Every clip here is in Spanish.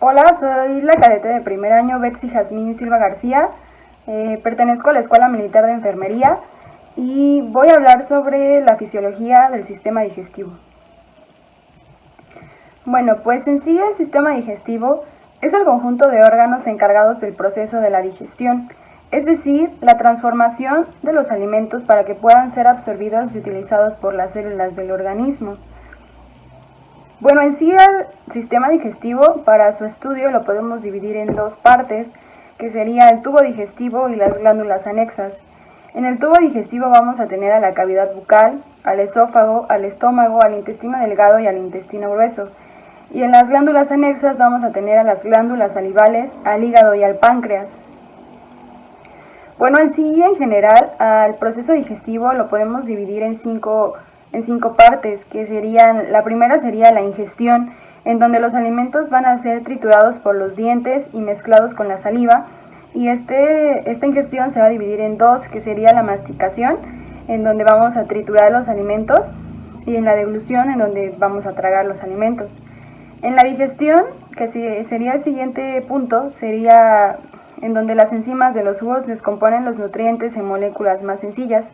Hola, soy la cadete de primer año Betsy Jazmín Silva García. Pertenezco a la Escuela Militar de Enfermería y voy a hablar sobre la fisiología del sistema digestivo. Bueno, pues en sí el sistema digestivo es el conjunto de órganos encargados del proceso de la digestión, es decir, la transformación de los alimentos para que puedan ser absorbidos y utilizados por las células del organismo. Bueno, en sí el sistema digestivo, para su estudio lo podemos dividir en dos partes, que sería el tubo digestivo y las glándulas anexas. En el tubo digestivo vamos a tener a la cavidad bucal, al esófago, al estómago, al intestino delgado y al intestino grueso. Y en las glándulas anexas vamos a tener a las glándulas salivales, al hígado y al páncreas. Bueno, en sí, en general, al proceso digestivo lo podemos dividir en cinco partes, que serían, la primera sería la ingestión, en donde los alimentos van a ser triturados por los dientes y mezclados con la saliva, y esta ingestión se va a dividir en dos, que sería la masticación, en donde vamos a triturar los alimentos, y en la deglución, en donde vamos a tragar los alimentos. En la digestión, que sería el siguiente punto, sería en donde las enzimas de los jugos descomponen los nutrientes en moléculas más sencillas.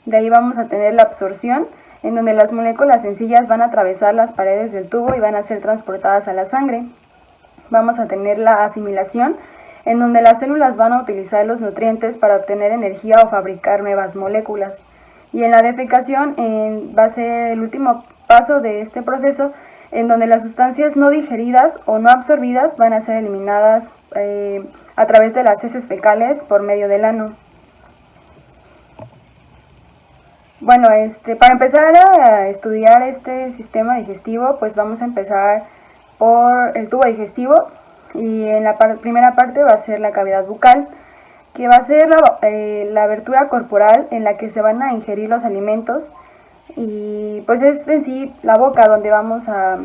De ahí vamos a tener la absorción, en donde las moléculas sencillas van a atravesar las paredes del tubo y van a ser transportadas a la sangre. Vamos a tener la asimilación, en donde las células van a utilizar los nutrientes para obtener energía o fabricar nuevas moléculas. Y en la defecación va a ser el último paso de este proceso, en donde las sustancias no digeridas o no absorbidas van a ser eliminadas a través de las heces fecales por medio del ano. Bueno, para empezar a estudiar este sistema digestivo, pues vamos a empezar por el tubo digestivo, y en la primera parte va a ser la cavidad bucal, que va a ser la abertura corporal en la que se van a ingerir los alimentos, y pues es en sí la boca donde vamos a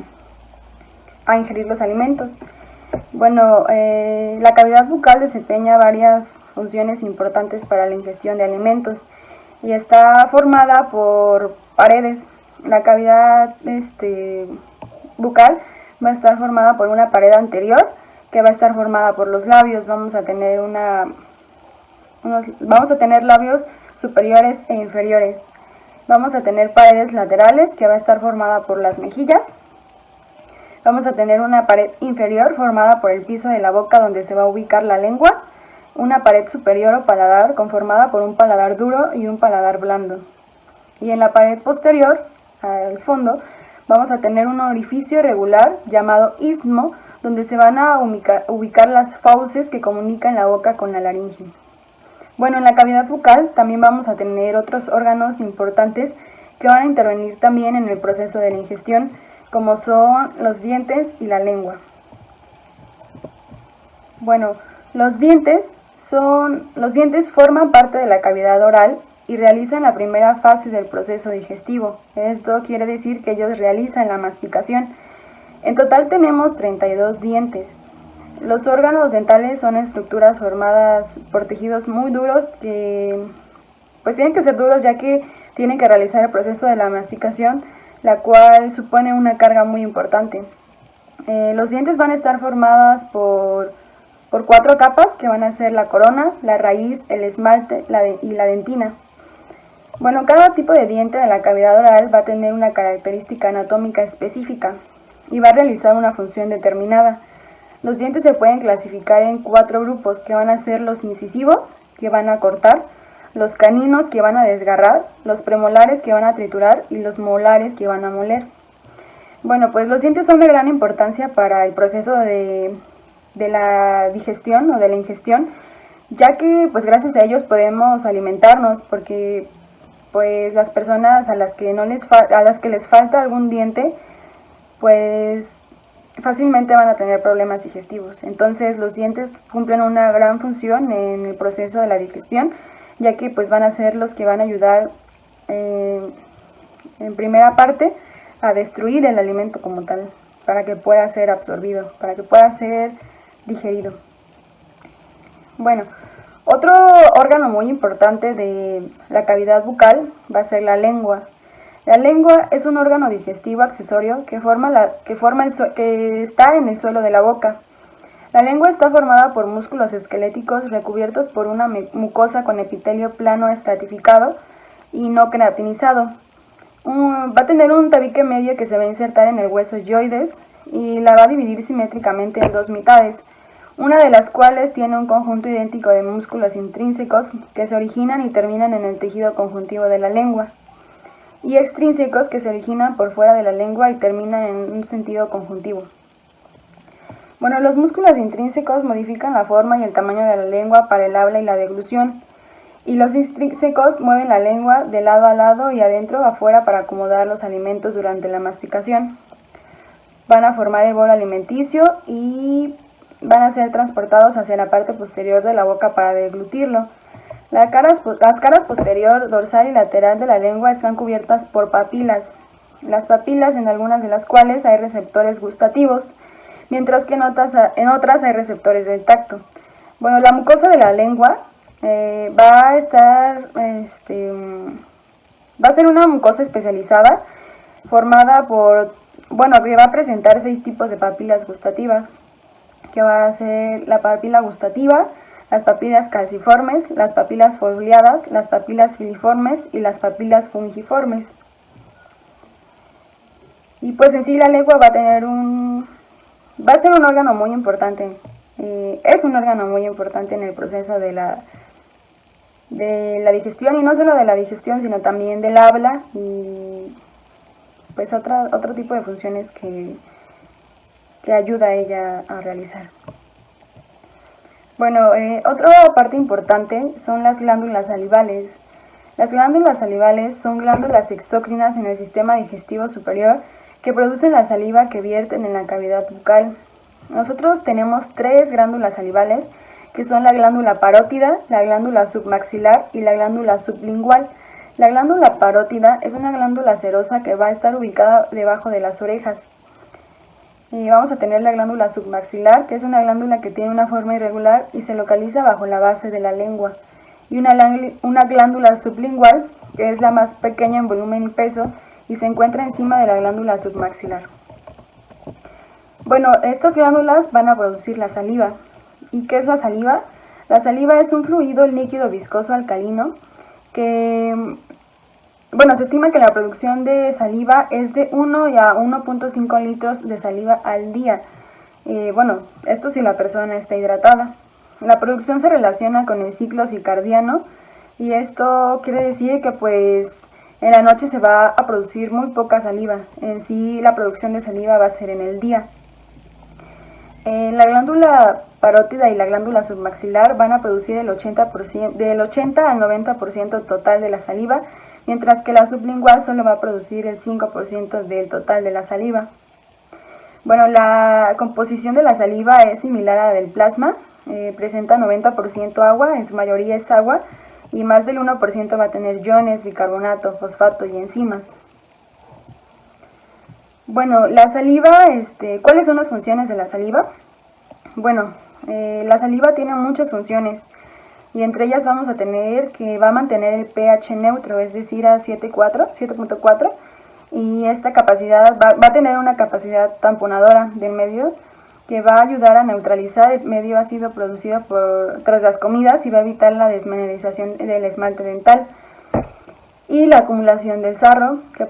ingerir los alimentos. Bueno, la cavidad bucal desempeña varias funciones importantes para la ingestión de alimentos y está formada por paredes. La cavidad bucal va a estar formada por una pared anterior, que va a estar formada por los labios. Vamos a tener labios superiores e inferiores. Vamos a tener paredes laterales, que va a estar formada por las mejillas. Vamos a tener una pared inferior formada por el piso de la boca, donde se va a ubicar la lengua. Una pared superior o paladar conformada por un paladar duro y un paladar blando. Y en la pared posterior, al fondo, vamos a tener un orificio irregular llamado istmo, donde se van a ubicar las fauces que comunican la boca con la laringe. Bueno, en la cavidad bucal también vamos a tener otros órganos importantes que van a intervenir también en el proceso de la ingestión, como son los dientes y la lengua. Bueno, los dientes forman parte de la cavidad oral y realizan la primera fase del proceso digestivo. Esto quiere decir que ellos realizan la masticación. En total tenemos 32 dientes. Los órganos dentales son estructuras formadas por tejidos muy duros que pues tienen que ser duros, ya que tienen que realizar el proceso de la masticación, la cual supone una carga muy importante. Los dientes van a estar formadas por 4 capas, que van a ser la corona, la raíz, el esmalte y la dentina. Bueno, cada tipo de diente de la cavidad oral va a tener una característica anatómica específica y va a realizar una función determinada. Los dientes se pueden clasificar en 4 grupos, que van a ser los incisivos, que van a cortar, los caninos, que van a desgarrar, los premolares, que van a triturar, y los molares, que van a moler. Bueno, pues los dientes son de gran importancia para el proceso de la digestión o de la ingestión, ya que pues gracias a ellos podemos alimentarnos, porque pues las personas a las que les falta algún diente, pues fácilmente van a tener problemas digestivos. Entonces los dientes cumplen una gran función en el proceso de la digestión, ya que pues van a ser los que van a ayudar en primera parte a destruir el alimento como tal, para que pueda ser absorbido, para que pueda ser digerido. Bueno, otro órgano muy importante de la cavidad bucal va a ser la lengua. La lengua es un órgano digestivo accesorio que está en el suelo de la boca. La lengua está formada por músculos esqueléticos recubiertos por una mucosa con epitelio plano estratificado y no queratinizado. Va a tener un tabique medio que se va a insertar en el hueso yoides y la va a dividir simétricamente en dos mitades, una de las cuales tiene un conjunto idéntico de músculos intrínsecos que se originan y terminan en el tejido conjuntivo de la lengua, y extrínsecos que se originan por fuera de la lengua y terminan en un sentido conjuntivo. Bueno, los músculos intrínsecos modifican la forma y el tamaño de la lengua para el habla y la deglución, y los extrínsecos mueven la lengua de lado a lado y adentro a afuera para acomodar los alimentos durante la masticación. Van a formar el bolo alimenticio y van a ser transportados hacia la parte posterior de la boca para deglutirlo. Las caras posterior, dorsal y lateral de la lengua están cubiertas por papilas. Las papilas, en algunas de las cuales hay receptores gustativos, mientras que en otras hay receptores del tacto. Bueno, la mucosa de la lengua va a ser una mucosa especializada formada que va a presentar 6 tipos de papilas gustativas, que va a ser la papila gustativa, las papilas calciformes, las papilas foliadas, las papilas filiformes y las papilas fungiformes. Y pues en sí la lengua va a ser un órgano muy importante, es un órgano muy importante en el proceso de la digestión, y no solo de la digestión, sino también del habla y pues otro tipo de funciones que ayuda a ella a realizar. Bueno, otra parte importante son las glándulas salivales. Las glándulas salivales son glándulas exócrinas en el sistema digestivo superior que producen la saliva que vierten en la cavidad bucal. Nosotros tenemos 3 glándulas salivales, que son la glándula parótida, la glándula submaxilar y la glándula sublingual. La glándula parótida es una glándula serosa que va a estar ubicada debajo de las orejas. Y vamos a tener la glándula submaxilar, que es una glándula que tiene una forma irregular y se localiza bajo la base de la lengua. Y una glándula sublingual, que es la más pequeña en volumen y peso, y se encuentra encima de la glándula submaxilar. Bueno, estas glándulas van a producir la saliva. ¿Y qué es la saliva? La saliva es un fluido líquido viscoso alcalino que, se estima que la producción de saliva es de 1 a 1.5 litros de saliva al día. Esto si la persona está hidratada. La producción se relaciona con el ciclo circadiano, y esto quiere decir que pues en la noche se va a producir muy poca saliva. En sí la producción de saliva va a ser en el día. La glándula parótida y la glándula submaxilar van a producir del 80 al 90% total de la saliva, mientras que la sublingual solo va a producir el 5% del total de la saliva. Bueno, la composición de la saliva es similar a la del plasma, presenta 90% agua, en su mayoría es agua, y más del 1% va a tener iones, bicarbonato, fosfato y enzimas. Bueno, la saliva, ¿cuáles son las funciones de la saliva? Bueno, la saliva tiene muchas funciones, y entre ellas vamos a tener que va a mantener el pH neutro, es decir, a 7.4, y esta capacidad va a tener una capacidad tamponadora del medio que va a ayudar a neutralizar el medio ácido producido tras las comidas y va a evitar la desmineralización del esmalte dental y la acumulación del sarro que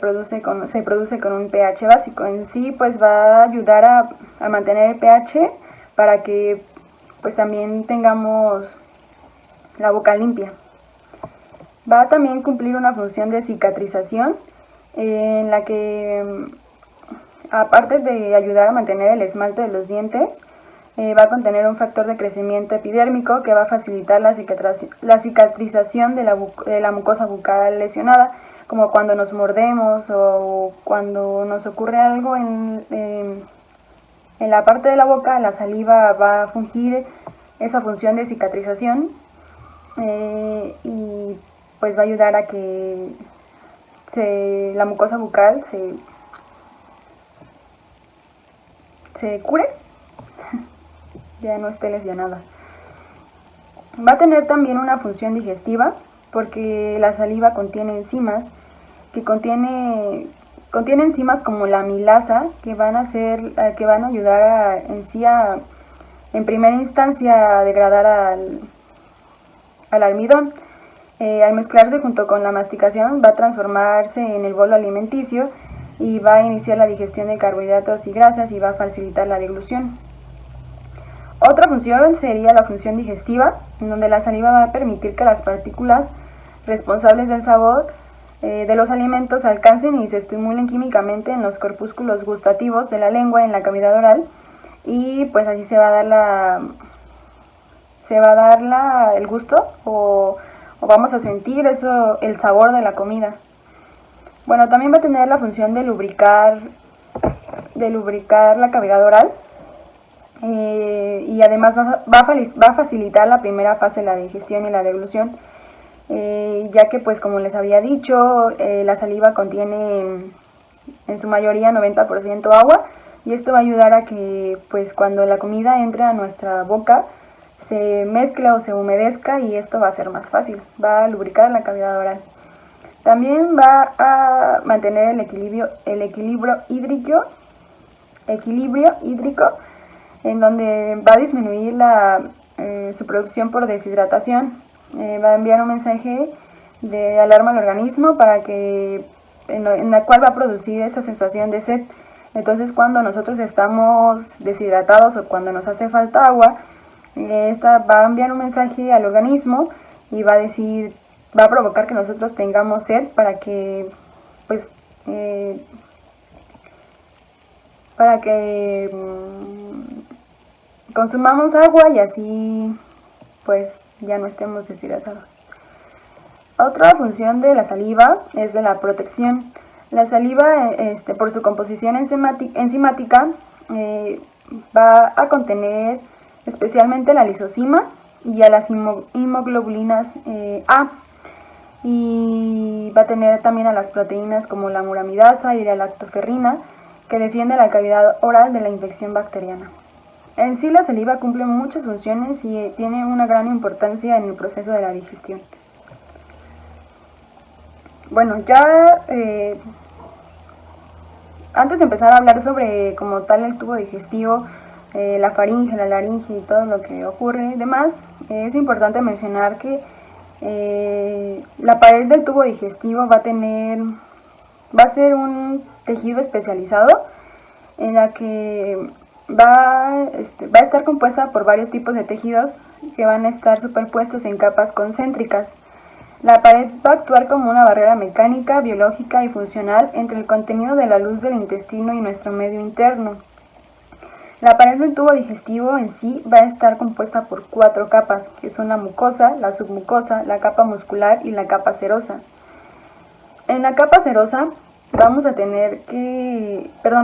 se produce con un pH básico. En sí, pues va a ayudar a mantener el pH para que pues también tengamos la boca limpia. Va a también cumplir una función de cicatrización, en la que, aparte de ayudar a mantener el esmalte de los dientes, va a contener un factor de crecimiento epidérmico que va a facilitar la cicatrización de la mucosa bucal lesionada, como cuando nos mordemos o cuando nos ocurre algo en la parte de la boca. La saliva va a fungir esa función de cicatrización, y pues va a ayudar a que la mucosa bucal se cure, ya no esté lesionada. Va a tener también una función digestiva, porque la saliva contiene enzimas que contiene enzimas como la amilasa que van a ayudar en primera instancia a degradar al almidón. Al mezclarse junto con la masticación va a transformarse en el bolo alimenticio y va a iniciar la digestión de carbohidratos y grasas y va a facilitar la deglución. Otra función sería la función digestiva, en donde la saliva va a permitir que las partículas responsables del sabor de los alimentos alcancen y se estimulen químicamente en los corpúsculos gustativos de la lengua en la cavidad oral, y pues así se va a dar el gusto o vamos a sentir el sabor de la comida. Bueno, también va a tener la función de lubricar la cavidad oral, y además va a facilitar la primera fase de la digestión y la deglución, ya que pues como les había dicho, la saliva contiene en su mayoría 90% agua, y esto va a ayudar a que pues cuando la comida entre a nuestra boca se mezcle o se humedezca, y esto va a ser más fácil, va a lubricar la cavidad oral. También va a mantener el equilibrio hídrico, en donde va a disminuir su producción por deshidratación. Va a enviar un mensaje de alarma al organismo en la cual va a producir esa sensación de sed. Entonces, cuando nosotros estamos deshidratados o cuando nos hace falta agua, esta va a enviar un mensaje al organismo y va a provocar que nosotros tengamos sed para que consumamos agua y así pues ya no estemos deshidratados. Otra función de la saliva es de la protección. La saliva, por su composición enzimática, va a contener especialmente la lisozima y a las inmunoglobulinas A, y va a tener también a las proteínas como la muramidasa y la lactoferrina, que defiende la cavidad oral de la infección bacteriana. En sí, la saliva cumple muchas funciones y tiene una gran importancia en el proceso de la digestión. Bueno, ya antes de empezar a hablar sobre como tal el tubo digestivo, la faringe, la laringe y todo lo que ocurre y demás, es importante mencionar que la pared del tubo digestivo va a ser un tejido especializado en la que va a estar compuesta por varios tipos de tejidos que van a estar superpuestos en capas concéntricas. La pared va a actuar como una barrera mecánica, biológica y funcional entre el contenido de la luz del intestino y nuestro medio interno. La pared del tubo digestivo en sí va a estar compuesta por 4 capas, que son la mucosa, la submucosa, la capa muscular y la capa serosa. En la capa serosa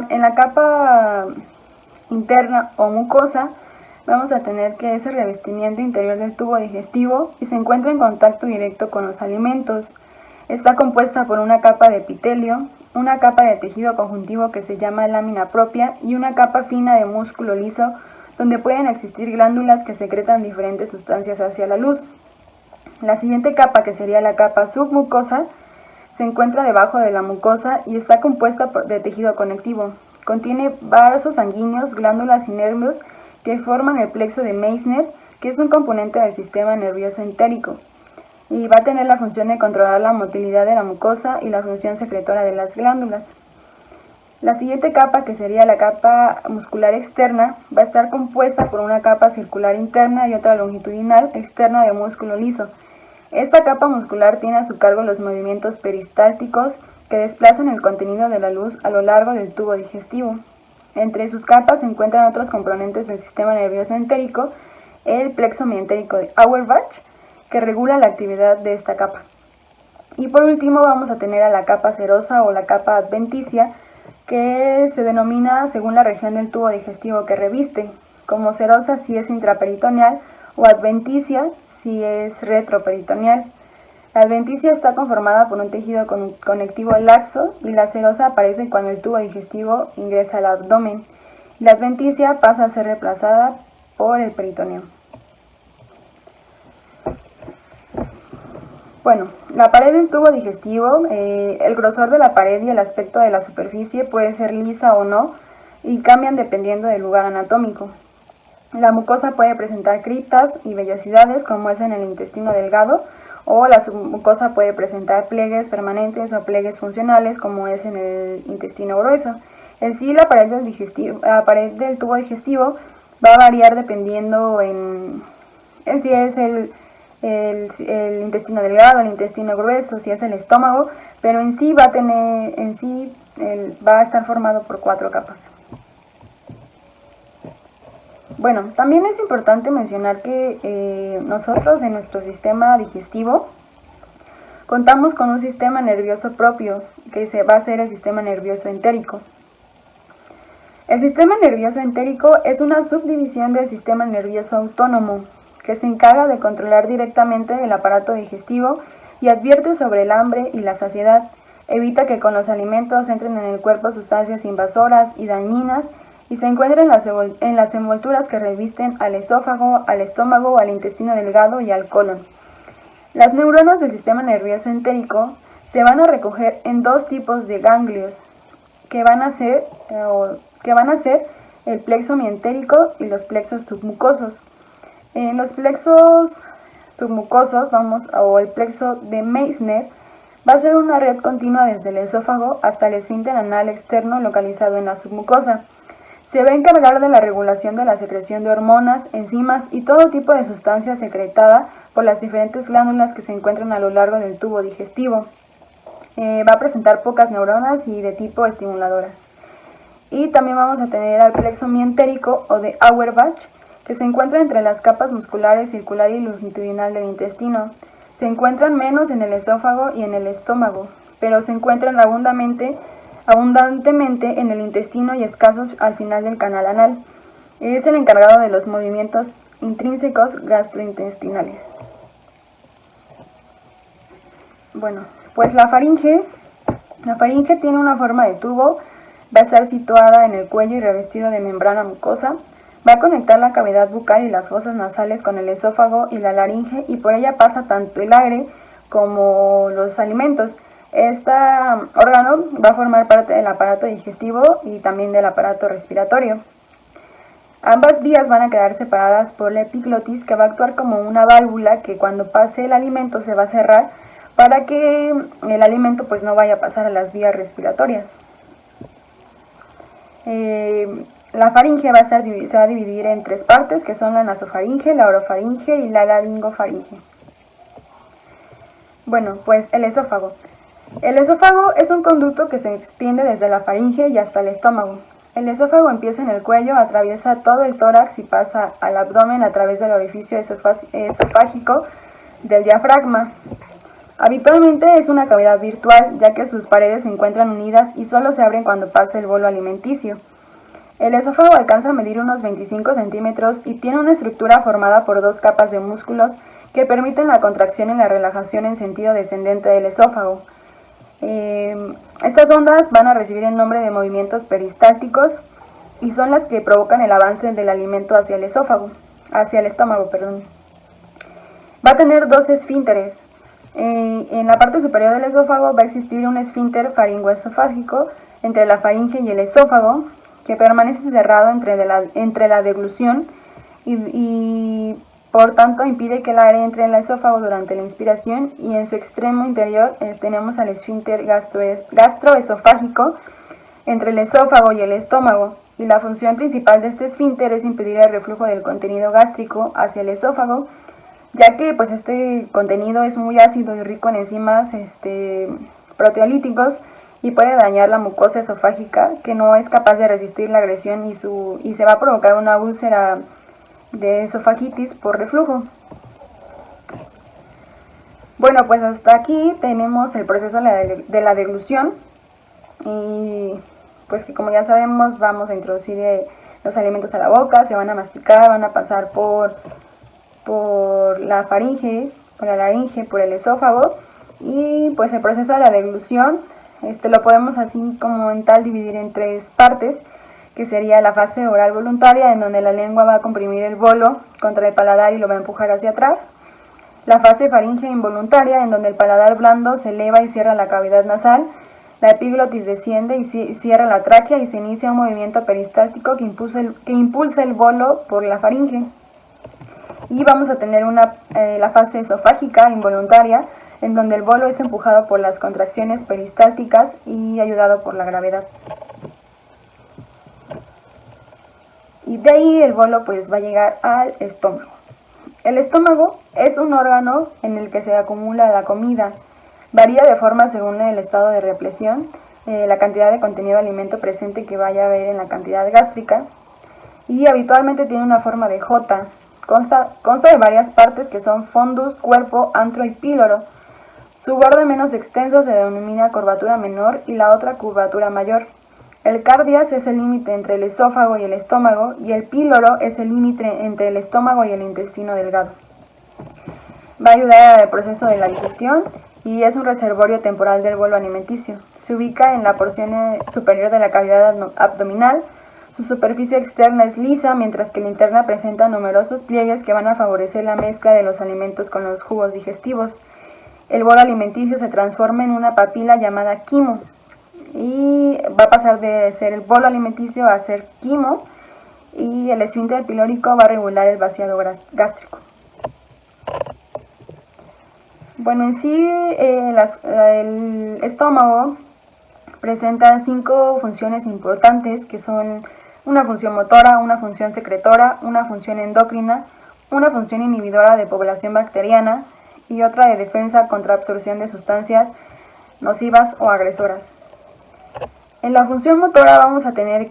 en la capa interna o mucosa vamos a tener que ese revestimiento interior del tubo digestivo y se encuentra en contacto directo con los alimentos. Está compuesta por una capa de epitelio, una capa de tejido conjuntivo que se llama lámina propia y una capa fina de músculo liso donde pueden existir glándulas que secretan diferentes sustancias hacia la luz. La siguiente capa, que sería la capa submucosa, se encuentra debajo de la mucosa y está compuesta de tejido conectivo. Contiene vasos sanguíneos, glándulas y nervios que forman el plexo de Meissner, que es un componente del sistema nervioso entérico, y va a tener la función de controlar la motilidad de la mucosa y la función secretora de las glándulas. La siguiente capa, que sería la capa muscular externa, va a estar compuesta por una capa circular interna y otra longitudinal externa de músculo liso. Esta capa muscular tiene a su cargo los movimientos peristálticos que desplazan el contenido de la luz a lo largo del tubo digestivo. Entre sus capas se encuentran otros componentes del sistema nervioso entérico, el plexo mientérico de Auerbach, que regula la actividad de esta capa. Y por último vamos a tener a la capa serosa o la capa adventicia, que se denomina según la región del tubo digestivo que reviste, como serosa si es intraperitoneal o adventicia si es retroperitoneal. La adventicia está conformada por un tejido conectivo laxo y la serosa aparece cuando el tubo digestivo ingresa al abdomen. La adventicia pasa a ser reemplazada por el peritoneo. Bueno, la pared del tubo digestivo, el grosor de la pared y el aspecto de la superficie puede ser lisa o no y cambian dependiendo del lugar anatómico. La mucosa puede presentar criptas y vellosidades como es en el intestino delgado, o la submucosa puede presentar pliegues permanentes o pliegues funcionales como es en el intestino grueso. En sí, la pared del tubo digestivo va a variar dependiendo en si es el intestino delgado, el intestino grueso, si es el estómago, pero en sí va a estar formado por 4 capas. Bueno, también es importante mencionar que nosotros en nuestro sistema digestivo contamos con un sistema nervioso propio, que se va a ser el sistema nervioso entérico. El sistema nervioso entérico es una subdivisión del sistema nervioso autónomo, que se encarga de controlar directamente el aparato digestivo y advierte sobre el hambre y la saciedad, evita que con los alimentos entren en el cuerpo sustancias invasoras y dañinas y se encuentra en las envolturas que revisten al esófago, al estómago, al intestino delgado y al colon. Las neuronas del sistema nervioso entérico se van a recoger en 2 tipos de ganglios, que van a ser el plexo mientérico y los plexos submucosos. En los plexos submucosos, o el plexo de Meissner, va a ser una red continua desde el esófago hasta el esfínter anal externo localizado en la submucosa. Se va a encargar de la regulación de la secreción de hormonas, enzimas y todo tipo de sustancias secretada por las diferentes glándulas que se encuentran a lo largo del tubo digestivo. Va a presentar pocas neuronas y de tipo estimuladoras. Y también vamos a tener al plexo mientérico o de Auerbach, que se encuentra entre las capas musculares circular y longitudinal del intestino. Se encuentran menos en el esófago y en el estómago, pero se encuentran abundantemente en el intestino y escasos al final del canal anal. Es el encargado de los movimientos intrínsecos gastrointestinales. Bueno, pues la faringe tiene una forma de tubo, va a estar situada en el cuello y revestido de membrana mucosa. Va a conectar la cavidad bucal y las fosas nasales con el esófago y la laringe y por ella pasa tanto el aire como los alimentos. Este órgano va a formar parte del aparato digestivo y también del aparato respiratorio. Ambas vías van a quedar separadas por la epiglotis, que va a actuar como una válvula que cuando pase el alimento se va a cerrar para que el alimento pues no vaya a pasar a las vías respiratorias. La faringe se va a dividir en 3 partes, que son la nasofaringe, la orofaringe y la laringofaringe. Bueno, pues el esófago. El esófago es un conducto que se extiende desde la faringe y hasta el estómago. El esófago empieza en el cuello, atraviesa todo el tórax y pasa al abdomen a través del orificio esofágico del diafragma. Habitualmente es una cavidad virtual, ya que sus paredes se encuentran unidas y solo se abren cuando pasa el bolo alimenticio. El esófago alcanza a medir unos 25 centímetros y tiene una estructura formada por 2 capas de músculos que permiten la contracción y la relajación en sentido descendente del esófago. Estas ondas van a recibir el nombre de movimientos peristálticos y son las que provocan el avance del alimento hacia el estómago. Va a tener 2 esfínteres. En la parte superior del esófago va a existir un esfínter faringoesofágico entre la faringe y el esófago, que permanece cerrado entre la deglución y por tanto impide que el aire entre en el esófago durante la inspiración, y en su extremo interior tenemos al esfínter gastroesofágico entre el esófago y el estómago, y la función principal de este esfínter es impedir el reflujo del contenido gástrico hacia el esófago, ya que pues este contenido es muy ácido y rico en enzimas proteolíticos y puede dañar la mucosa esofágica, que no es capaz de resistir la agresión y se va a provocar una úlcera de esofagitis por reflujo. Bueno, pues hasta aquí tenemos el proceso de la deglución, y pues que como ya sabemos vamos a introducir los alimentos a la boca, se van a masticar, van a pasar por la faringe, por la laringe, por el esófago, y pues el proceso de la deglución lo podemos así como en tal dividir en 3 partes, que sería la fase oral voluntaria, en donde la lengua va a comprimir el bolo contra el paladar y lo va a empujar hacia atrás. La fase faríngea involuntaria, en donde el paladar blando se eleva y cierra la cavidad nasal, la epiglotis desciende y cierra la tráquea y se inicia un movimiento peristáltico que impulsa el bolo por la faringe. Y vamos a tener la fase esofágica involuntaria, en donde el bolo es empujado por las contracciones peristálticas y ayudado por la gravedad. Y de ahí el bolo pues va a llegar al estómago. El estómago es un órgano en el que se acumula la comida. Varía de forma según el estado de represión, la cantidad de contenido de alimento presente que vaya a haber en la cantidad gástrica. Y habitualmente tiene una forma de J. Consta de varias partes que son fondus, cuerpo, antro y píloro. Su borde menos extenso se denomina curvatura menor y la otra curvatura mayor. El cardias es el límite entre el esófago y el estómago y el píloro es el límite entre el estómago y el intestino delgado. Va a ayudar al proceso de la digestión y es un reservorio temporal del bolo alimenticio. Se ubica en la porción superior de la cavidad abdominal. Su superficie externa es lisa, mientras que la interna presenta numerosos pliegues que van a favorecer la mezcla de los alimentos con los jugos digestivos. El bolo alimenticio se transforma en una papila llamada quimo y va a pasar de ser el bolo alimenticio a ser quimo, y el esfínter pilórico va a regular el vaciado gástrico. Bueno, en sí el estómago presenta 5 funciones importantes, que son una función motora, una función secretora, una función endocrina, una función inhibidora de población bacteriana y otra de defensa contra absorción de sustancias nocivas o agresoras. En la función motora vamos a tener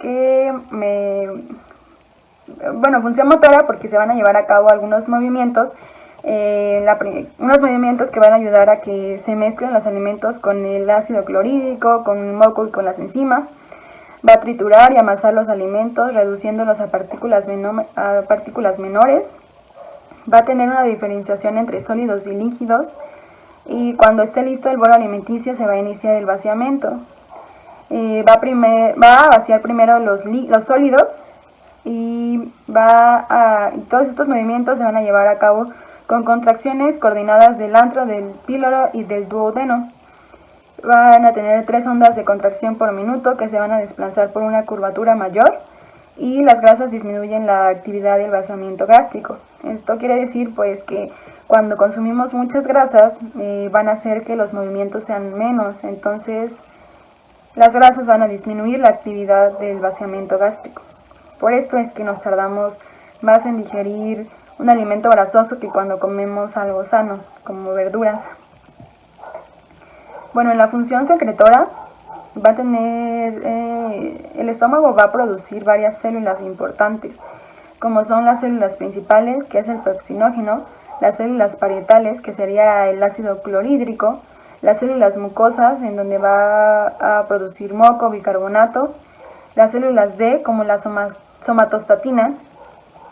función motora porque se van a llevar a cabo algunos movimientos, unos movimientos que van a ayudar a que se mezclen los alimentos con el ácido clorhídrico, con el moco y con las enzimas. Va a triturar y amasar los alimentos, reduciéndolos a partículas menores. Va a tener una diferenciación entre sólidos y líquidos. Y cuando esté listo el bolo alimenticio se va a iniciar el vaciamiento. Va a vaciar primero los sólidos y todos estos movimientos se van a llevar a cabo con contracciones coordinadas del antro, del píloro y del duodeno. Van a tener 3 ondas de contracción por minuto que se van a desplazar por una curvatura mayor, y las grasas disminuyen la actividad del vaciamiento gástrico. Esto quiere decir pues que cuando consumimos muchas grasas van a hacer que los movimientos sean menos, entonces las grasas van a disminuir la actividad del vaciamiento gástrico. Por esto es que nos tardamos más en digerir un alimento grasoso que cuando comemos algo sano, como verduras. Bueno, en la función secretora va a tener, el estómago va a producir varias células importantes, como son las células principales, que es el pepsinógeno, las células parietales, que sería el ácido clorhídrico, las células mucosas, en donde va a producir moco, bicarbonato, las células D, como la somatostatina,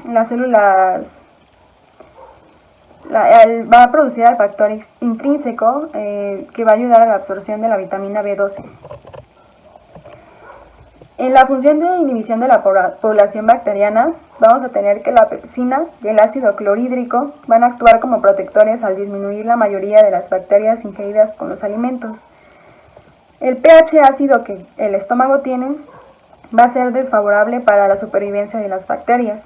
las células va a producir el factor intrínseco que va a ayudar a la absorción de la vitamina B12. En la función de inhibición de la población bacteriana, vamos a tener que la pepsina y el ácido clorhídrico van a actuar como protectores al disminuir la mayoría de las bacterias ingeridas con los alimentos. El pH ácido que el estómago tiene va a ser desfavorable para la supervivencia de las bacterias.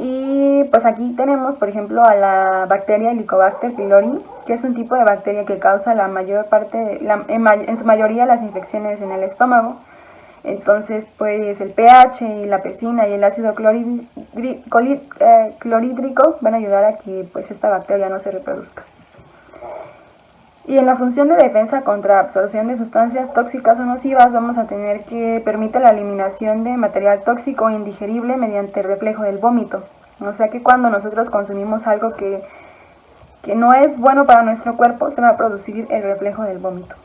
Y pues aquí tenemos, por ejemplo, a la bacteria Helicobacter pylori, que es un tipo de bacteria que causa en su mayoría las infecciones en el estómago. Entonces, pues el pH y la pepsina y el ácido clorhídrico van a ayudar a que pues esta bacteria no se reproduzca. Y en la función de defensa contra absorción de sustancias tóxicas o nocivas, vamos a tener que permite la eliminación de material tóxico e indigerible mediante el reflejo del vómito. O sea que cuando nosotros consumimos algo que no es bueno para nuestro cuerpo, se va a producir el reflejo del vómito.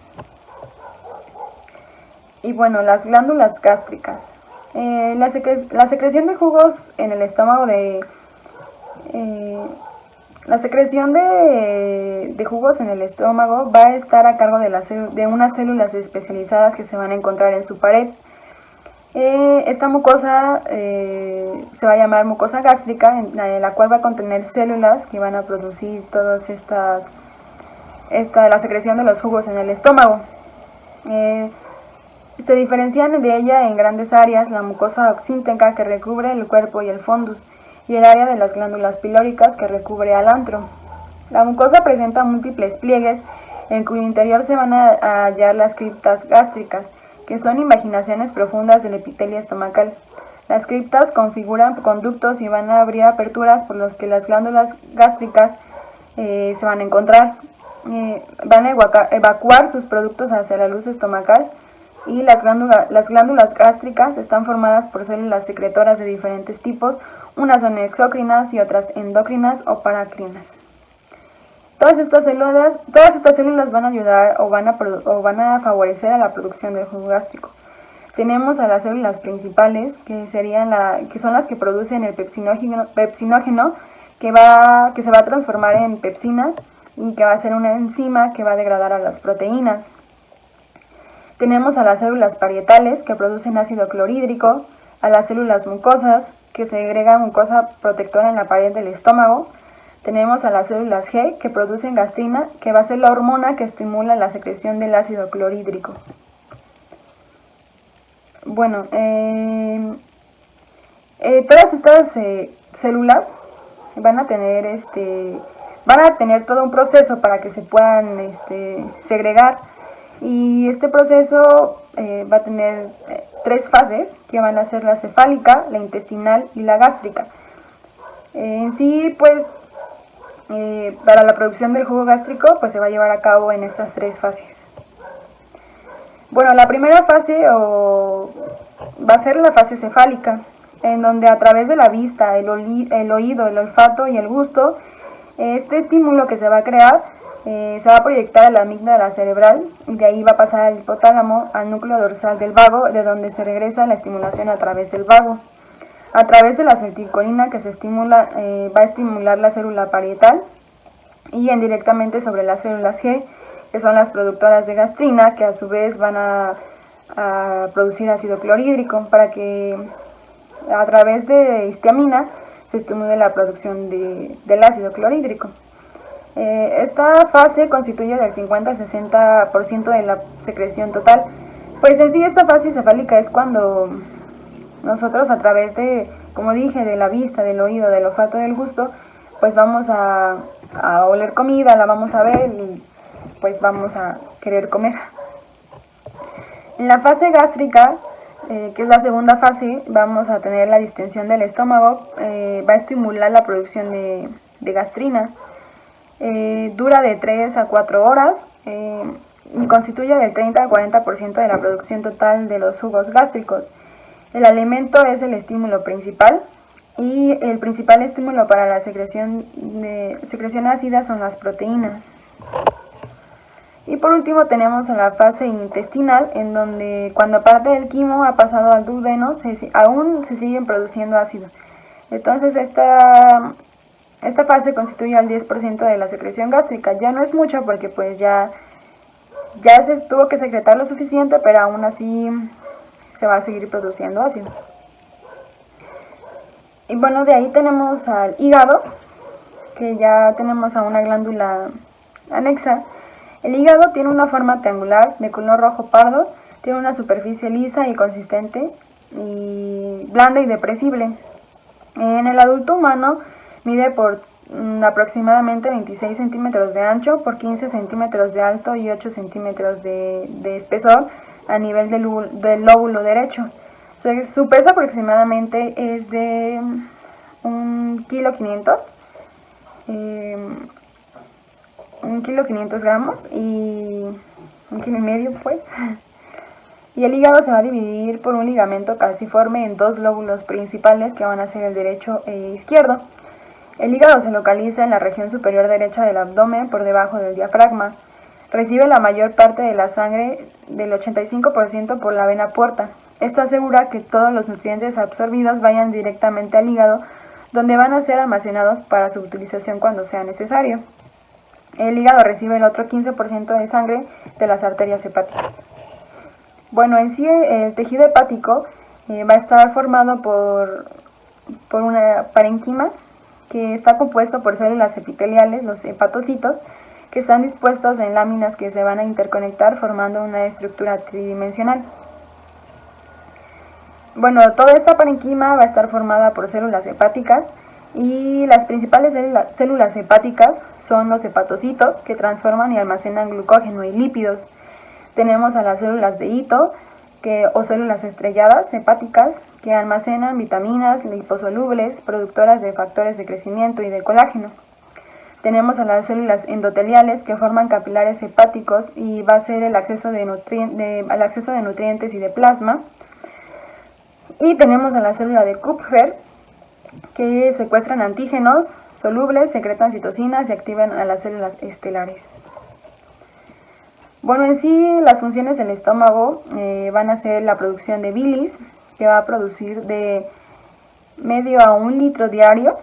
Y bueno, las glándulas gástricas. La secreción de jugos en el estómago La secreción de jugos en el estómago va a estar a cargo de unas células especializadas que se van a encontrar en su pared. Esta mucosa se va a llamar mucosa gástrica, en la cual va a contener células que van a producir todas la secreción de los jugos en el estómago. Se diferencian de ella en grandes áreas la mucosa oxíntica, que recubre el cuerpo y el fundus, y el área de las glándulas pilóricas, que recubre al antro. La mucosa presenta múltiples pliegues en cuyo interior se van a hallar las criptas gástricas, que son invaginaciones profundas del epitelio estomacal. Las criptas configuran conductos y van a abrir aperturas por los que las glándulas gástricas se van a encontrar. Van a evacuar sus productos hacia la luz estomacal, y las glándulas gástricas están formadas por células secretoras de diferentes tipos. Unas son exócrinas y otras endócrinas o paracrinas. Todas estas células van a ayudar o van a favorecer a la producción del jugo gástrico. Tenemos a las células principales, que son las que producen el pepsinógeno, que se va a transformar en pepsina y que va a ser una enzima que va a degradar a las proteínas. Tenemos a las células parietales, que producen ácido clorhídrico, a las células mucosas, que segregan mucosa protectora en la pared del estómago. Tenemos a las células G, que producen gastrina, que va a ser la hormona que estimula la secreción del ácido clorhídrico. Bueno, todas estas células van a tener todo un proceso para que se puedan segregar, y este proceso va a tener 3 fases, que van a ser la cefálica, la intestinal y la gástrica. En sí, pues, para la producción del jugo gástrico, pues se va a llevar a cabo en estas 3 fases. Bueno, la primera fase va a ser la fase cefálica, en donde a través de la vista, el oído, el olfato y el gusto, este estímulo que se va a crear se va a proyectar a la amígdala cerebral, y de ahí va a pasar al hipotálamo, al núcleo dorsal del vago, de donde se regresa la estimulación a través del vago. A través de la acetilcolina que se estimula, va a estimular la célula parietal, y indirectamente sobre las células G, que son las productoras de gastrina, que a su vez van a producir ácido clorhídrico, para que a través de histamina se estimule la producción del ácido clorhídrico. Esta fase constituye del 50 al 60% de la secreción total. Pues en sí, esta fase cefálica es cuando nosotros, a través de, como dije, de la vista, del oído, del olfato, del gusto, pues vamos a oler comida, la vamos a ver y pues vamos a querer comer. En la fase gástrica, que es la segunda fase, vamos a tener la distensión del estómago, va a estimular la producción de gastrina. Dura de 3 a 4 horas y constituye del 30 al 40% de la producción total de los jugos gástricos. El alimento es el estímulo principal, y el principal estímulo para la secreción ácida son las proteínas. Y por último tenemos a la fase intestinal, en donde cuando parte del quimo ha pasado al duodeno, aún se siguen produciendo ácido. Entonces esta fase constituye al 10% de la secreción gástrica. Ya no es mucho, porque pues ya se tuvo que secretar lo suficiente, pero aún así se va a seguir produciendo ácido. Y bueno, de ahí tenemos al hígado, que ya tenemos a una glándula anexa. El hígado tiene una forma triangular de color rojo pardo, tiene una superficie lisa y consistente, y blanda y depresible. En el adulto humano mide por aproximadamente 26 centímetros de ancho por 15 centímetros de alto y 8 centímetros de espesor a nivel del lóbulo derecho. Su peso aproximadamente es de 1,5 kg, 1,5 gramos y 1,5 kg, pues. Y el hígado se va a dividir por un ligamento calciforme en 2 lóbulos principales, que van a ser el derecho e izquierdo. El hígado se localiza en la región superior derecha del abdomen, por debajo del diafragma. Recibe la mayor parte de la sangre, del 85%, por la vena porta. Esto asegura que todos los nutrientes absorbidos vayan directamente al hígado, donde van a ser almacenados para su utilización cuando sea necesario. El hígado recibe el otro 15% de sangre de las arterias hepáticas. Bueno, en sí el tejido hepático Va a estar formado por una parenquima que está compuesto por células epiteliales, los hepatocitos, que están dispuestos en láminas que se van a interconectar formando una estructura tridimensional. Bueno, toda esta parenquima va a estar formada por células hepáticas y las principales células hepáticas son los hepatocitos, que transforman y almacenan glucógeno y lípidos. Tenemos a las células de hito, o células estrelladas hepáticas, que almacenan vitaminas liposolubles, productoras de factores de crecimiento y de colágeno. Tenemos a las células endoteliales, que forman capilares hepáticos y va a ser el acceso de nutrientes y de plasma. Y tenemos a la célula de Kupffer, que secuestran antígenos solubles, secretan citocinas y activan a las células estelares. Bueno, en sí las funciones del estómago van a ser la producción de bilis, que va a producir de medio a 1 litro diario.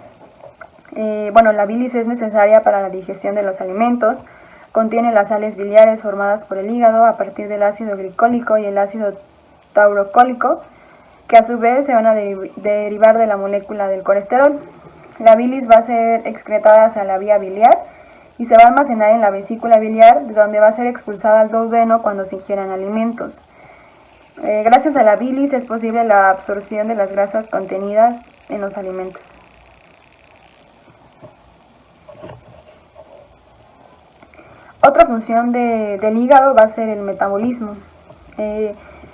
La bilis es necesaria para la digestión de los alimentos, contiene las sales biliares formadas por el hígado a partir del ácido glicólico y el ácido taurocólico, que a su vez se van a derivar de la molécula del colesterol. La bilis va a ser excretada hacia la vía biliar y se va a almacenar en la vesícula biliar, donde va a ser expulsada al duodeno cuando se ingieran alimentos. Gracias a la bilis es posible la absorción de las grasas contenidas en los alimentos. Otra función del hígado va a ser el metabolismo.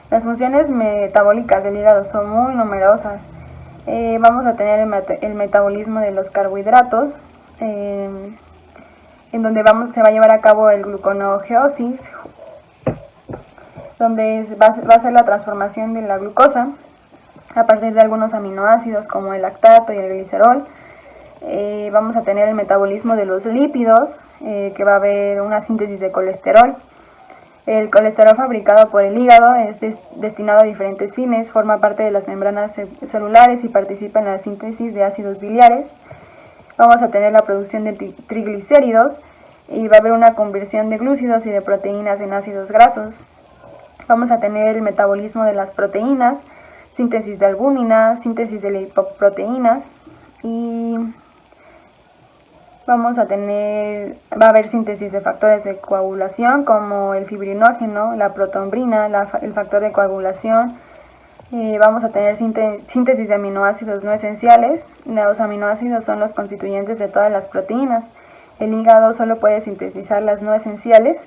Las funciones metabólicas del hígado son muy numerosas. Vamos a tener el metabolismo de los carbohidratos, en donde se va a llevar a cabo el gluconeogénesis, donde va a ser la transformación de la glucosa a partir de algunos aminoácidos como el lactato y el glicerol. Vamos a tener el metabolismo de los lípidos, que va a haber una síntesis de colesterol. El colesterol fabricado por el hígado es destinado a diferentes fines, forma parte de las membranas celulares y participa en la síntesis de ácidos biliares. Vamos a tener la producción de triglicéridos y va a haber una conversión de glúcidos y de proteínas en ácidos grasos. Vamos a tener el metabolismo de las proteínas, síntesis de albúmina, síntesis de lipoproteínas y va a haber síntesis de factores de coagulación como el fibrinógeno, la protombrina, el factor de coagulación. Vamos a tener síntesis de aminoácidos no esenciales. Los aminoácidos son los constituyentes de todas las proteínas. El hígado solo puede sintetizar las no esenciales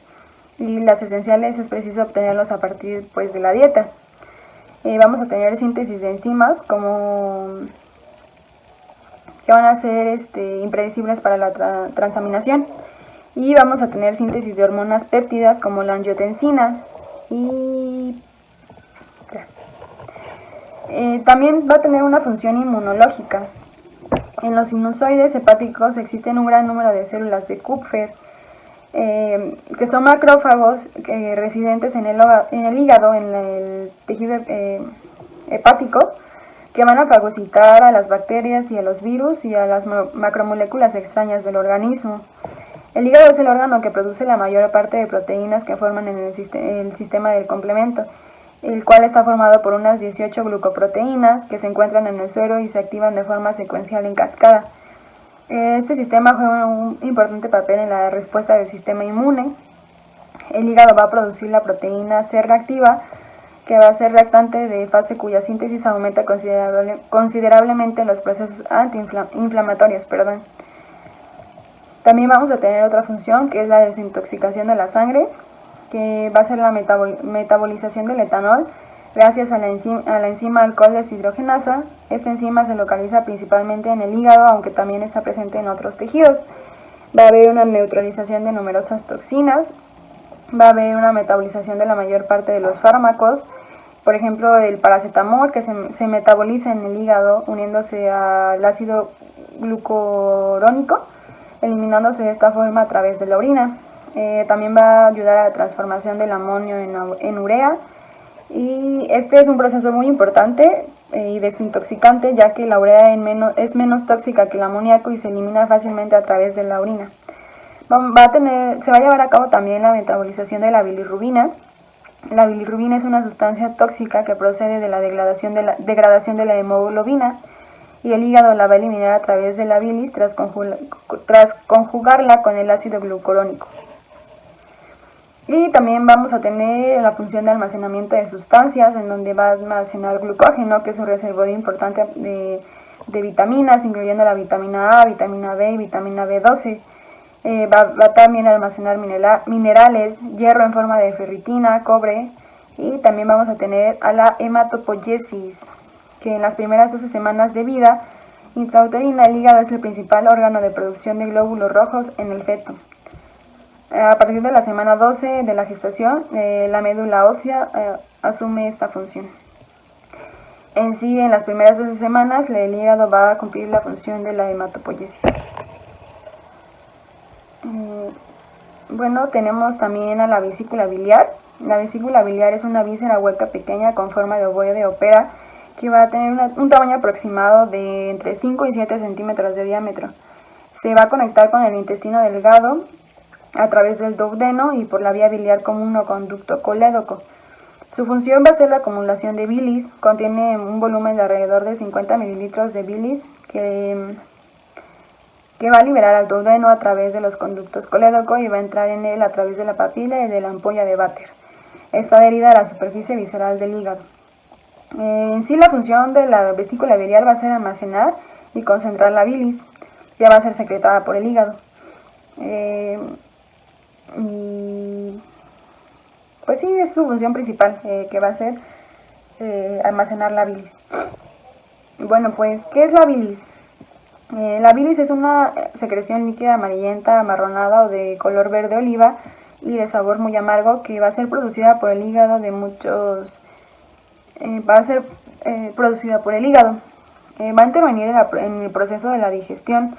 y las esenciales es preciso obtenerlos a partir de la dieta. Vamos a tener síntesis de enzimas que van a ser impredecibles para la transaminación, y vamos a tener síntesis de hormonas péptidas como la angiotensina y también va a tener una función inmunológica. En los sinusoides hepáticos existen un gran número de células de Kupffer, que son macrófagos residentes en el hígado, en el tejido hepático, que van a fagocitar a las bacterias y a los virus y a las macromoléculas extrañas del organismo. El hígado es el órgano que produce la mayor parte de proteínas que forman el sistema del complemento, el cual está formado por unas 18 glucoproteínas que se encuentran en el suero y se activan de forma secuencial en cascada. Este sistema juega un importante papel en la respuesta del sistema inmune. El hígado va a producir la proteína C reactiva, que va a ser reactante de fase cuya síntesis aumenta considerablemente los procesos antiinflamatorios. También vamos a tener otra función, que es la desintoxicación de la sangre, que va a ser la metabolización del etanol gracias a la enzima alcohol deshidrogenasa. Esta enzima se localiza principalmente en el hígado, aunque también está presente en otros tejidos. Va a haber una neutralización de numerosas toxinas, va a haber una metabolización de la mayor parte de los fármacos, por ejemplo el paracetamol, que se metaboliza en el hígado uniéndose al ácido glucurónico, eliminándose de esta forma a través de la orina. También va a ayudar a la transformación del amonio en urea, y este es un proceso muy importante y desintoxicante, ya que la urea es menos tóxica que el amoníaco y se elimina fácilmente a través de la orina. Se va a llevar a cabo también la metabolización de la bilirrubina, La bilirrubina es una sustancia tóxica que procede de la degradación de la hemoglobina, y el hígado la va a eliminar a través de la bilis tras conjugarla con el ácido glucurónico. Y también vamos a tener la función de almacenamiento de sustancias, en donde va a almacenar glucógeno, que es un reservorio importante de vitaminas, incluyendo la vitamina A, vitamina B y vitamina B12. Va también a almacenar minerales, hierro en forma de ferritina, cobre, y también vamos a tener a la hematopoiesis, que en las primeras 12 semanas de vida intrauterina el hígado es el principal órgano de producción de glóbulos rojos en el feto. A partir de la semana 12 de la gestación, la médula ósea asume esta función. En sí, en las primeras 12 semanas, el hígado va a cumplir la función de la hematopoiesis. Bueno, tenemos también a la vesícula biliar. La vesícula biliar es una víscera hueca pequeña con forma de ovoide o pera, que va a tener un tamaño aproximado de entre 5 y 7 centímetros de diámetro. Se va a conectar con el intestino delgado a través del duodeno y por la vía biliar común o conducto colédoco. Su función va a ser la acumulación de bilis. Contiene un volumen de alrededor de 50 mililitros de bilis que va a liberar al duodeno a través de los conductos colédoco y va a entrar en él a través de la papila y de la ampolla de Vater. Está adherida a la superficie visceral del hígado. En sí, la función de la vesícula biliar va a ser almacenar y concentrar la bilis. Ya va a ser secretada por el hígado. Y pues sí, es su función principal, que va a ser almacenar la bilis. Bueno, pues, ¿qué es la bilis? La bilis es una secreción líquida amarillenta, amarronada o de color verde oliva y de sabor muy amargo, que va a ser producida por el hígado va a intervenir en el proceso de la digestión,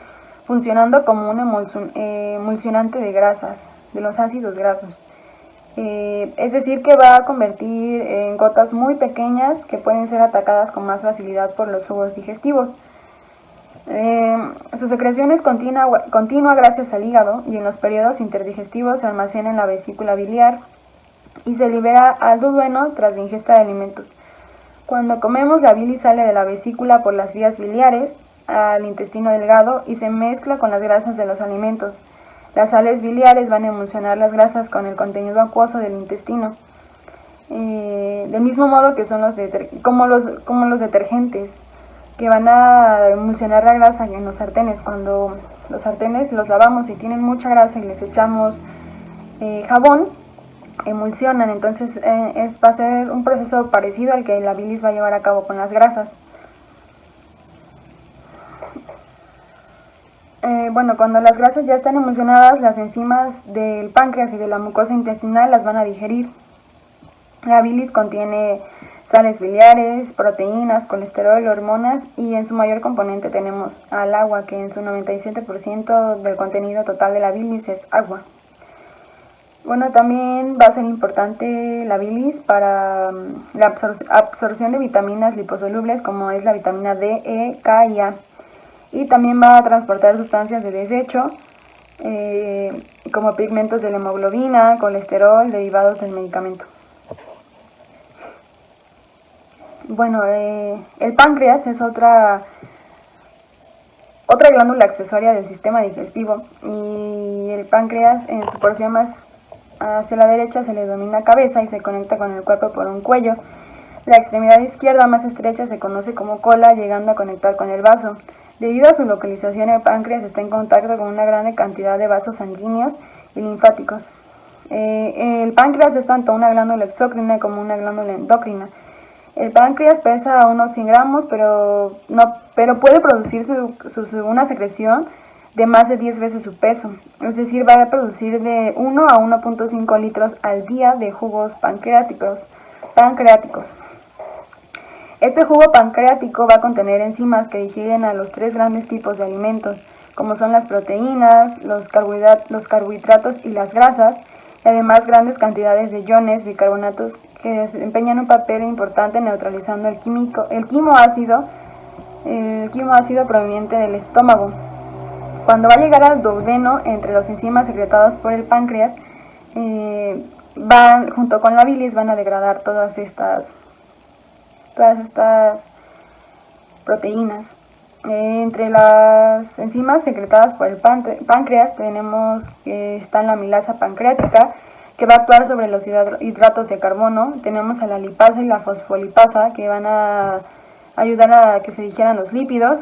funcionando como un emulsionante de grasas, de los ácidos grasos. Es decir, que va a convertir en gotas muy pequeñas que pueden ser atacadas con más facilidad por los jugos digestivos. Su secreción es continua gracias al hígado, y en los periodos interdigestivos se almacena en la vesícula biliar y se libera al duodeno tras la ingesta de alimentos. Cuando comemos, la bilis sale de la vesícula por las vías biliares al intestino delgado y se mezcla con las grasas de los alimentos. Las sales biliares van a emulsionar las grasas con el contenido acuoso del intestino. Del mismo modo que son como los detergentes, que van a emulsionar la grasa en los sartenes. Cuando los sartenes los lavamos y tienen mucha grasa y les echamos jabón, emulsionan. Entonces va a ser un proceso parecido al que la bilis va a llevar a cabo con las grasas. Bueno, cuando las grasas ya están emulsionadas, las enzimas del páncreas y de la mucosa intestinal las van a digerir. La bilis contiene sales biliares, proteínas, colesterol, hormonas, y en su mayor componente tenemos al agua, que en su 97% del contenido total de la bilis es agua. Bueno, también va a ser importante la bilis para la absorción de vitaminas liposolubles, como es la vitamina D, E, K y A. Y también va a transportar sustancias de desecho, como pigmentos de la hemoglobina, colesterol, derivados del medicamento. Bueno, el páncreas es otra glándula accesoria del sistema digestivo, y el páncreas, en su porción más hacia la derecha, se le denomina cabeza y se conecta con el cuerpo por un cuello. La extremidad izquierda, más estrecha, se conoce como cola, llegando a conectar con el vaso. Debido a su localización, el páncreas está en contacto con una gran cantidad de vasos sanguíneos y linfáticos. El páncreas es tanto una glándula exócrina como una glándula endocrina. El páncreas pesa unos 100 gramos, pero puede producir una secreción de más de 10 veces su peso. Es decir, va a producir de 1 a 1.5 litros al día de jugos pancreáticos. Este jugo pancreático va a contener enzimas que digieren a los 3 grandes tipos de alimentos, como son las proteínas, los carbohidratos y las grasas, y además grandes cantidades de iones, bicarbonatos, que desempeñan un papel importante neutralizando el quimo ácido proveniente del estómago. Cuando va a llegar al duodeno, entre los enzimas secretados por el páncreas, van, junto con la bilis, van a degradar todas estas proteínas. Entre las enzimas secretadas por el páncreas tenemos que está la amilasa pancreática, que va a actuar sobre los hidratos de carbono. Tenemos a la lipasa y la fosfolipasa, que van a ayudar a que se digieran los lípidos.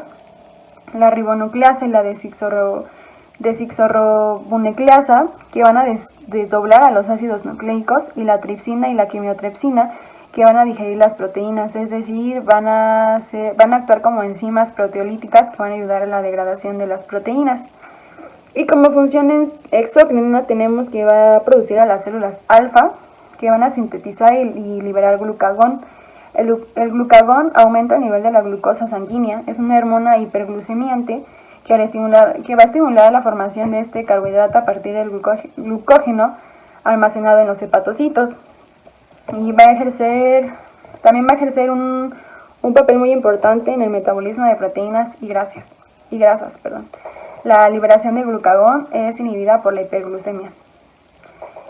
La ribonucleasa y la desoxirribonucleasa, que van a desdoblar a los ácidos nucleicos, y la tripsina y la quimiotripsina, que van a digerir las proteínas, es decir, van a actuar como enzimas proteolíticas que van a ayudar a la degradación de las proteínas. Y como función exócrina tenemos que va a producir a las células alfa, que van a sintetizar y liberar glucagón. El glucagón aumenta el nivel de la glucosa sanguínea, es una hormona hiperglucemiante que va a estimular la formación de este carbohidrato a partir del glucógeno almacenado en los hepatocitos. Y también va a ejercer un papel muy importante en el metabolismo de proteínas y grasas. La liberación de glucagón es inhibida por la hiperglucemia.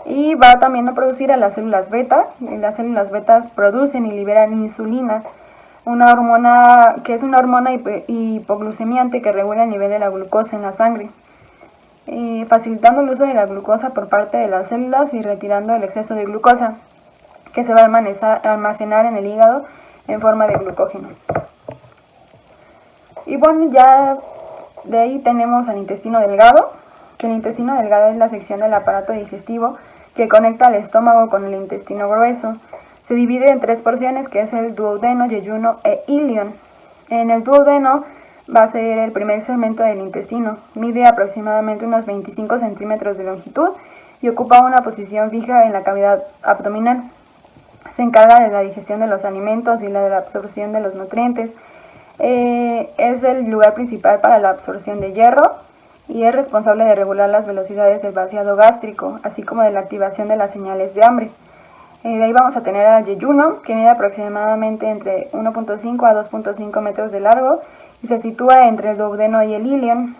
Y va también a producir a las células beta. Las células betas producen y liberan insulina, que es una hormona hipoglucemiante que regula el nivel de la glucosa en la sangre, facilitando el uso de la glucosa por parte de las células y retirando el exceso de glucosa, que se va a almacenar en el hígado en forma de glucógeno. Y bueno, ya de ahí tenemos al intestino delgado, que el intestino delgado es la sección del aparato digestivo que conecta al estómago con el intestino grueso. Se divide en 3 porciones, que es el duodeno, yeyuno e ilion. En el duodeno va a ser el primer segmento del intestino, mide aproximadamente unos 25 centímetros de longitud y ocupa una posición fija en la cavidad abdominal. Se encarga de la digestión de los alimentos y de la absorción de los nutrientes. Es el lugar principal para la absorción de hierro y es responsable de regular las velocidades del vaciado gástrico, así como de la activación de las señales de hambre. De ahí vamos a tener al yeyuno, que mide aproximadamente entre 1.5 a 2.5 metros de largo y se sitúa entre el duodeno y el ilion.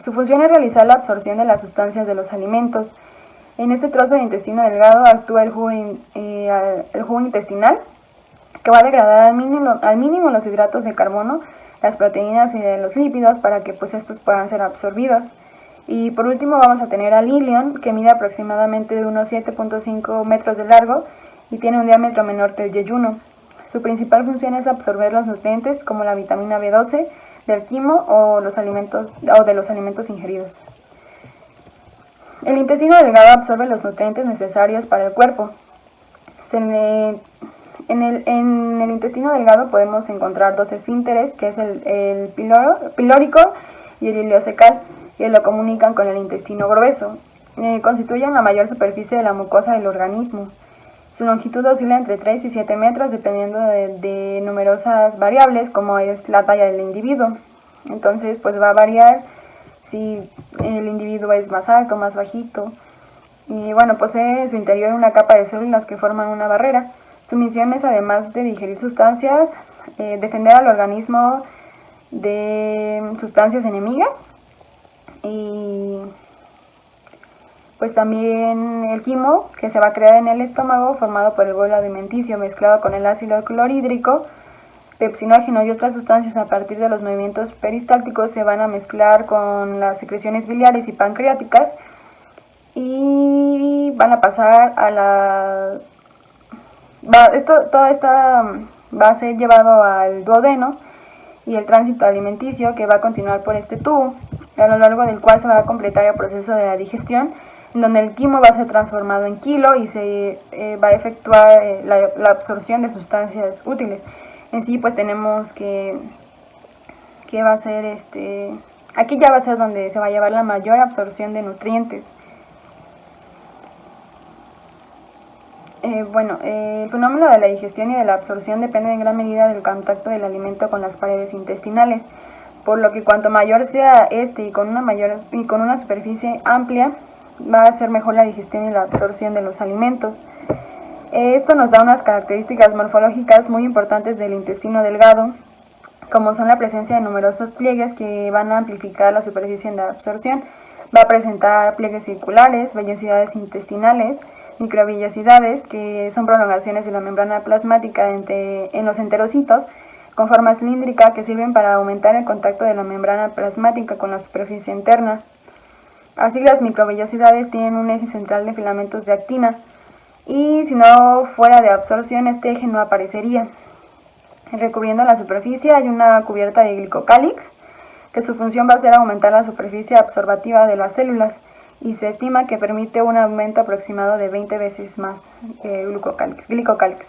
Su función es realizar la absorción de las sustancias de los alimentos. En este trozo de intestino delgado actúa el jugo intestinal, que va a degradar al mínimo los hidratos de carbono, las proteínas y de los lípidos para que pues estos puedan ser absorbidos. Y por último vamos a tener al ilion, que mide aproximadamente de unos 7.5 metros de largo y tiene un diámetro menor que el yeyuno. Su principal función es absorber los nutrientes como la vitamina B12 del quimo o de los alimentos ingeridos. El intestino delgado absorbe los nutrientes necesarios para el cuerpo. En el intestino delgado podemos encontrar dos esfínteres, que es el pilórico y el ileocecal, que lo comunican con el intestino grueso. Constituyen la mayor superficie de la mucosa del organismo. Su longitud oscila entre 3 y 7 metros dependiendo de numerosas variables, como es la talla del individuo. Entonces pues va a variar si el individuo es más alto, más bajito. Y bueno, posee en su interior una capa de células que forman una barrera. Su misión es, además de digerir sustancias, defender al organismo de sustancias enemigas. Y pues también el quimo, que se va a crear en el estómago, formado por el bolo alimenticio mezclado con el ácido clorhídrico, pepsinógeno y otras sustancias a partir de los movimientos peristálticos, se van a mezclar con las secreciones biliares y pancreáticas y van a pasar a todo esto va a ser llevado al duodeno y el tránsito alimenticio, que va a continuar por este tubo, a lo largo del cual se va a completar el proceso de la digestión, en donde el quimo va a ser transformado en kilo y se va a efectuar la absorción de sustancias útiles. En sí pues tenemos que va a ser aquí ya va a ser donde se va a llevar la mayor absorción de nutrientes. El fenómeno de la digestión y de la absorción depende en gran medida del contacto del alimento con las paredes intestinales, por lo que cuanto mayor sea y con una superficie amplia, va a ser mejor la digestión y la absorción de los alimentos. Esto nos da unas características morfológicas muy importantes del intestino delgado, como son la presencia de numerosos pliegues que van a amplificar la superficie de absorción. Va a presentar pliegues circulares, vellosidades intestinales, microvellosidades, que son prolongaciones de la membrana plasmática en los enterocitos, con forma cilíndrica, que sirven para aumentar el contacto de la membrana plasmática con la superficie interna. Así, las microvellosidades tienen un eje central de filamentos de actina, y si no fuera de absorción, este eje no aparecería. Recubriendo la superficie hay una cubierta de glicocálix, que su función va a ser aumentar la superficie absorbativa de las células, y se estima que permite un aumento aproximado de 20 veces más glicocálix.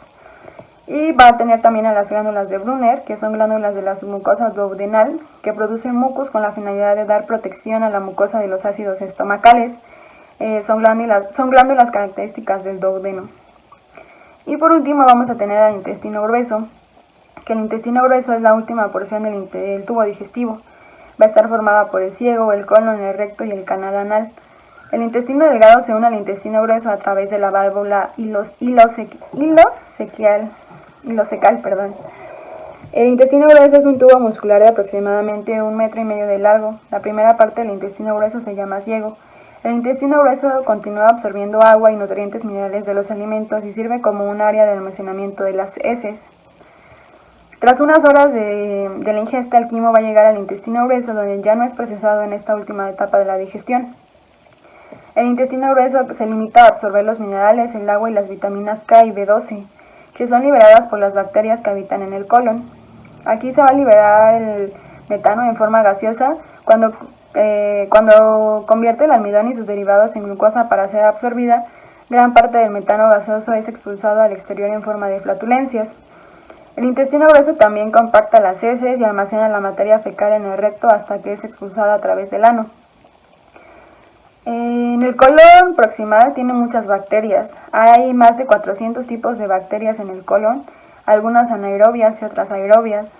Y va a tener también a las glándulas de Brunner, que son glándulas de la submucosa duodenal, que producen mucus con la finalidad de dar protección a la mucosa de los ácidos estomacales. Son glándulas características del duodeno. Y por último vamos a tener al intestino grueso, que el intestino grueso es la última porción del tubo digestivo. Va a estar formada por el ciego, el colon, el recto y el canal anal. El intestino delgado se une al intestino grueso a través de la válvula ileocecal. El intestino grueso es un tubo muscular de aproximadamente 1,5 metros de largo. La primera parte del intestino grueso se llama ciego. El intestino grueso continúa absorbiendo agua y nutrientes minerales de los alimentos y sirve como un área de almacenamiento de las heces. Tras unas horas de la ingesta, el quimo va a llegar al intestino grueso, donde ya no es procesado en esta última etapa de la digestión. El intestino grueso se limita a absorber los minerales, el agua y las vitaminas K y B12, que son liberadas por las bacterias que habitan en el colon. Aquí se va a liberar el metano en forma gaseosa cuando convierte el almidón y sus derivados en glucosa para ser absorbida. Gran parte del metano gaseoso es expulsado al exterior en forma de flatulencias. El intestino grueso también compacta las heces y almacena la materia fecal en el recto hasta que es expulsada a través del ano. En el colon proximal tiene muchas bacterias. Hay más de 400 tipos de bacterias en el colon, algunas anaerobias y otras aerobias.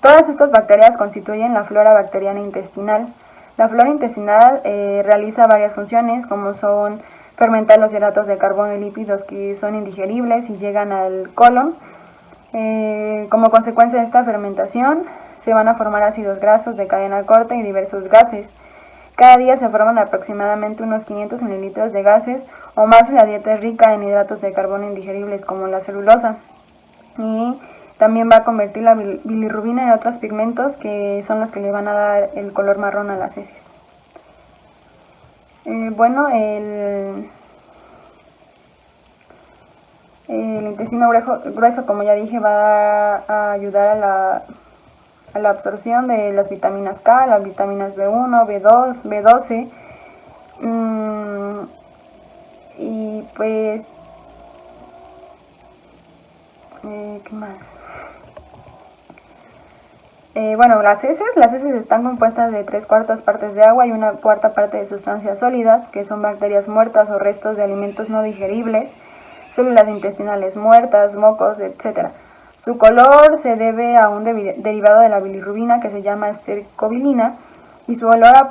Todas estas bacterias constituyen la flora bacteriana intestinal. La flora intestinal realiza varias funciones, como son fermentar los hidratos de carbono y lípidos que son indigeribles y llegan al colon. Como consecuencia de esta fermentación, se van a formar ácidos grasos de cadena corta y diversos gases. Cada día se forman aproximadamente unos 500 mililitros de gases o más si la dieta es rica en hidratos de carbono indigeribles como la celulosa. Y también va a convertir la bilirrubina en otros pigmentos que son los que le van a dar el color marrón a las heces. El intestino grueso, como ya dije, va a ayudar a la absorción de las vitaminas K, las vitaminas B1, B2, B12, y pues, ¿qué más? Las heces están compuestas de 3/4 partes de agua y 1/4 parte de sustancias sólidas, que son bacterias muertas o restos de alimentos no digeribles, células intestinales muertas, mocos, etc. Su color se debe a un derivado de la bilirrubina que se llama estercobilina, y su olor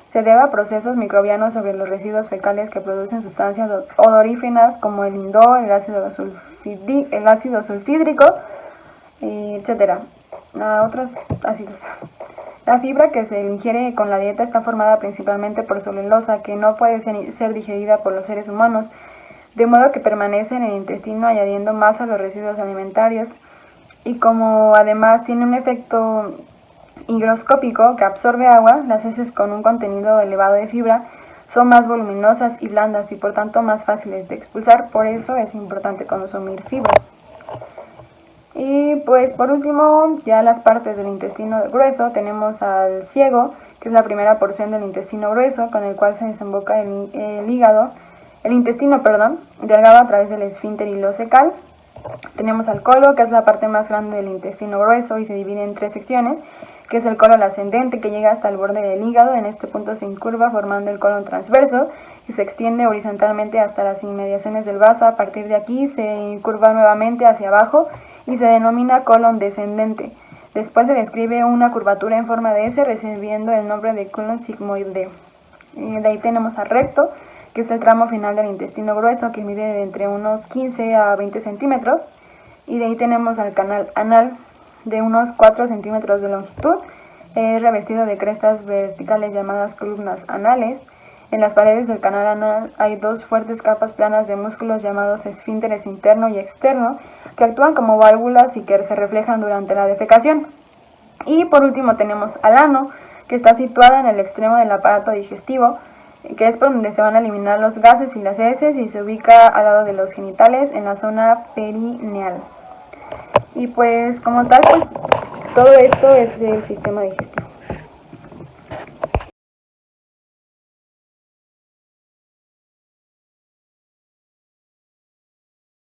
se debe a procesos microbianos sobre los residuos fecales que producen sustancias odoríferas como el indol, el ácido sulfídrico, etc. Otros ácidos. La fibra que se ingiere con la dieta está formada principalmente por celulosa, que no puede ser digerida por los seres humanos, de modo que permanece en el intestino añadiendo más a los residuos alimentarios, y como además tiene un efecto higroscópico que absorbe agua, las heces con un contenido elevado de fibra son más voluminosas y blandas y por tanto más fáciles de expulsar. Por eso es importante consumir fibra. Y pues por último, ya las partes del intestino grueso, tenemos al ciego, que es la primera porción del intestino grueso, con el cual se desemboca el intestino delgado a través del esfínter ileocecal. Tenemos al colon, que es la parte más grande del intestino grueso y se divide en 3 secciones, que es el colon ascendente, que llega hasta el borde del hígado. En este punto se incurva formando el colon transverso y se extiende horizontalmente hasta las inmediaciones del vaso. A partir de aquí se incurva nuevamente hacia abajo y se denomina colon descendente. Después se describe una curvatura en forma de S, recibiendo el nombre de colon sigmoide. De ahí tenemos al recto, que es el tramo final del intestino grueso, que mide de entre unos 15 a 20 centímetros. Y de ahí tenemos al canal anal, de unos 4 centímetros de longitud, revestido de crestas verticales llamadas columnas anales. En las paredes del canal anal hay dos fuertes capas planas de músculos llamados esfínteres interno y externo, que actúan como válvulas y que se reflejan durante la defecación. Y por último tenemos al ano, que está situada en el extremo del aparato digestivo, que es por donde se van a eliminar los gases y las heces, y se ubica al lado de los genitales en la zona perineal. Y pues como tal, pues todo esto es el sistema digestivo.